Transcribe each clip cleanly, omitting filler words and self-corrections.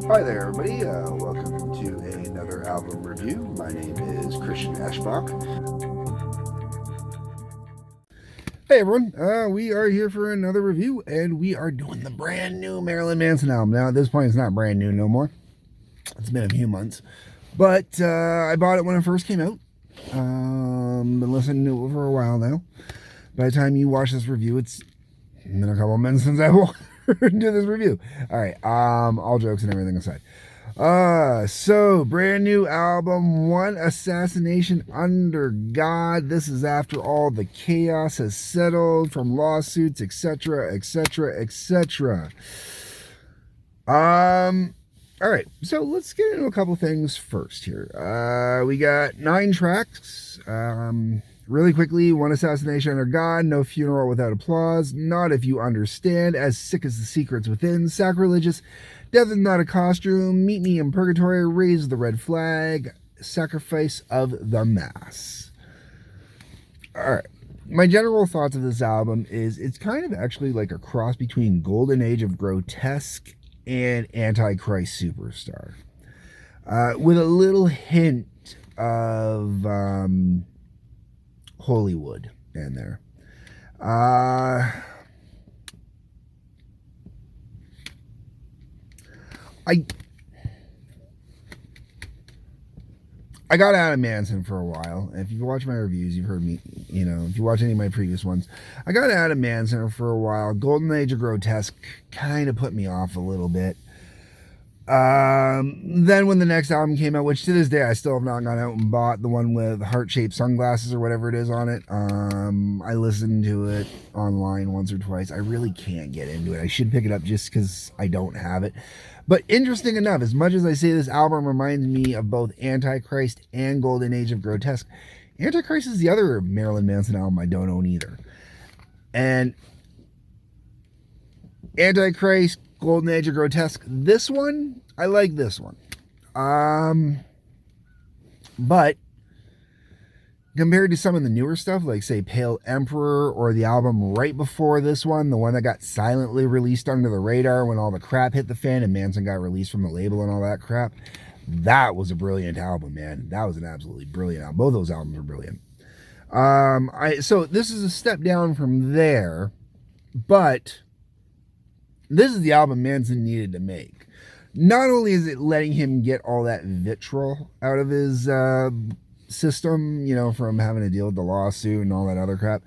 Hi there, everybody. Welcome to another album review. My name is Christian Eschbach. Hey, everyone. We are here for another review, and we are doing the brand new Marilyn Manson album. Now, at this point, it's not brand new no more. It's been a few months. But I bought it when it first came out. Been listening to it for a while now. By the time you watch this review, it's been a couple of months since I do this review. All right. All jokes and everything aside. So brand new album, One Assassination Under God. This is after all the chaos has settled from lawsuits, etc., etc., etc. All right, so let's get into a couple things first here. We got 9 tracks. Really quickly, One Assassination Under God, No Funeral Without Applause, Not If You Understand, As Sick as the Secrets Within, Sacrilegious, Death is Not a Costume, Meet Me in Purgatory, Raise the Red Flag, Sacrifice of the Mass. Alright, my general thoughts of this album is it's kind of actually like a cross between Golden Age of Grotesque and Antichrist Superstar. With a little hint of Hollywood in there. I got out of Manson for a while. If you've watched my reviews, you've heard me, if you watch any of my previous ones, I got out of Manson for a while. Golden Age of Grotesque kind of put me off a little bit. Then when the next album came out, which to this day I still have not gone out and bought, the one with heart-shaped sunglasses or whatever it is on it. I listened to it online once or twice. I really can't get into it. I should pick it up just because I don't have it. But interesting enough, as much as I say this album reminds me of both Antichrist and Golden Age of Grotesque, Antichrist is the other Marilyn Manson album I don't own either. And Antichrist, Golden Age of Grotesque, this one, I like this one. But compared to some of the newer stuff, like say Pale Emperor or the album right before this one, the one that got silently released under the radar when all the crap hit the fan and Manson got released from the label and all that crap, that was a brilliant album, man. That was an absolutely brilliant album. Both those albums are brilliant. So this is a step down from there, but this is the album Manson needed to make. Not only is it letting him get all that vitriol out of his system, from having to deal with the lawsuit and all that other crap,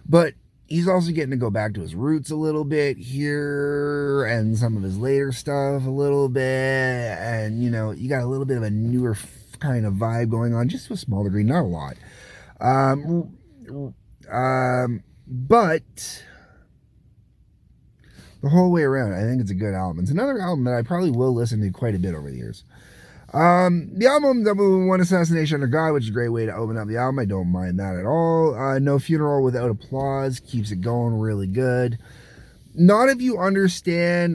but he's also getting to go back to his roots a little bit here and some of his later stuff a little bit, and you got a little bit of a newer kind of vibe going on, just to a small degree, not a lot. But the whole way around, I think it's a good album. It's another album that I probably will listen to quite a bit over the years. The album, One Assassination Under God, which is a great way to open up the album. I don't mind that at all. No Funeral Without Applause keeps it going really good. Not If You Understand,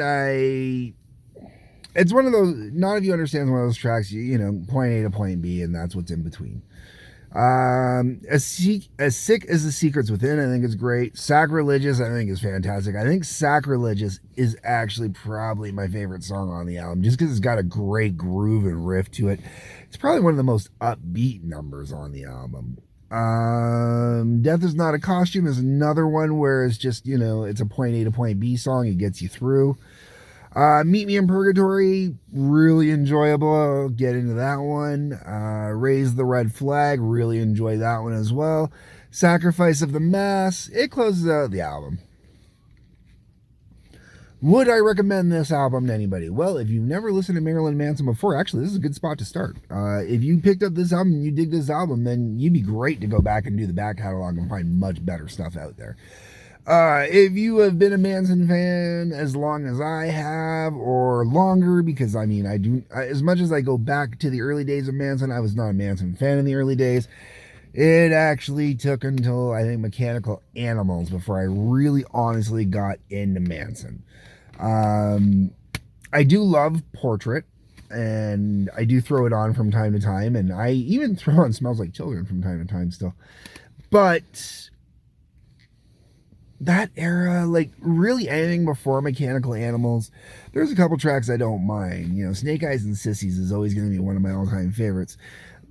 it's one of those, Not If You Understand is one of those tracks, point A to point B, and that's what's in between. As Sick as the Secrets Within, I think is great. Sacrilegious, I think is fantastic. I think Sacrilegious is actually probably my favorite song on the album, just because it's got a great groove and riff to it. It's probably one of the most upbeat numbers on the album. Death is Not a Costume is another one where it's just, it's a point A to point B song. It gets you through. Meet Me in Purgatory, really enjoyable. I'll get into that one. Raise the Red Flag, really enjoy that one as well. Sacrifice of the Mass, it closes out the album. Would I recommend this album to anybody? Well, if you've never listened to Marilyn Manson before, actually, this is a good spot to start. If you picked up this album and you dig this album, then you'd be great to go back and do the back catalog and find much better stuff out there. If you have been a Manson fan as long as I have, or longer, because as much as I go back to the early days of Manson, I was not a Manson fan in the early days. It actually took until, I think, Mechanical Animals before I really honestly got into Manson. I do love Portrait, and I do throw it on from time to time, and I even throw on Smells Like Children from time to time still. But that era, like really anything before Mechanical Animals. There's a couple tracks I don't mind. You know, Snake Eyes and Sissies is always going to be one of my all-time favorites.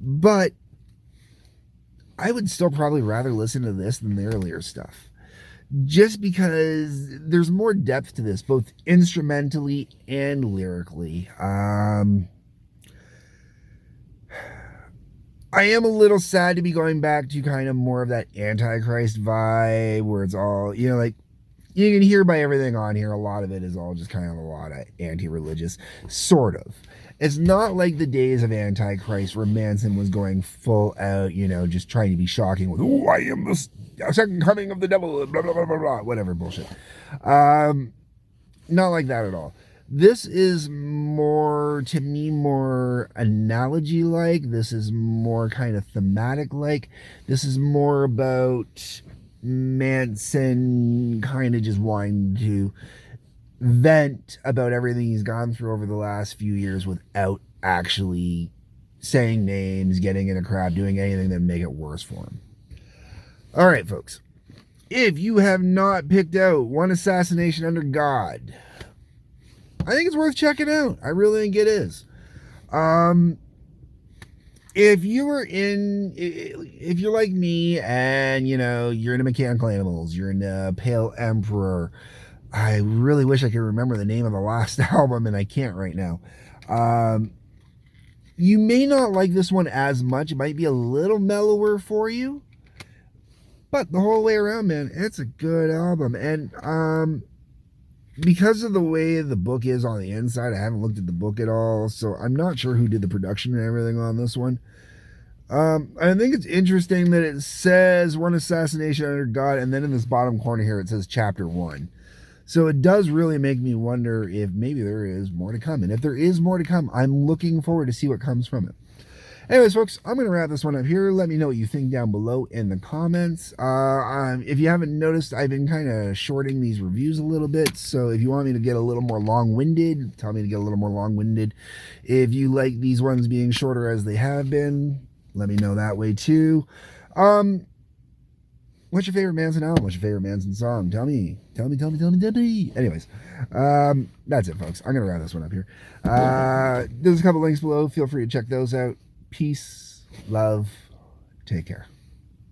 But I would still probably rather listen to this than the earlier stuff. Just because there's more depth to this, both instrumentally and lyrically. I am a little sad to be going back to kind of more of that Antichrist vibe where it's all, you know, like you can hear by everything on here, a lot of it is all just kind of a lot of anti-religious, sort of. It's not like the days of Antichrist where Manson was going full out, you know, just trying to be shocking with, oh, I am the second coming of the devil, blah, blah, blah, blah, blah, whatever bullshit. Not like that at all. This is more, to me, more analogy like. This is more kind of thematic like. This is more about Manson kind of just wanting to vent about everything he's gone through over the last few years without actually saying names, getting in a crowd, doing anything that would make it worse for him. All right, folks. If you have not picked out One Assassination Under God, I think it's worth checking out. I really think it is. If you're like me and, you know, you're into Mechanical Animals, you're into Pale Emperor, I really wish I could remember the name of the last album and I can't right now. You may not like this one as much. It might be a little mellower for you. But the whole way around, man, it's a good album. And because of the way the book is on the inside, I haven't looked at the book at all, so I'm not sure who did the production and everything on this one. I think it's interesting that it says One Assassination Under God, and then in this bottom corner here it says Chapter 1. So it does really make me wonder if maybe there is more to come. And if there is more to come, I'm looking forward to see what comes from it. Anyways, folks, I'm going to wrap this one up here. Let me know what you think down below in the comments. If you haven't noticed, I've been kind of shorting these reviews a little bit. So if you want me to get a little more long-winded, tell me to get a little more long-winded. If you like these ones being shorter as they have been, let me know that way too. What's your favorite Manson album? What's your favorite Manson song? Tell me. Anyways, that's it, folks. I'm going to wrap this one up here. There's a couple links below. Feel free to check those out. Peace, love, take care.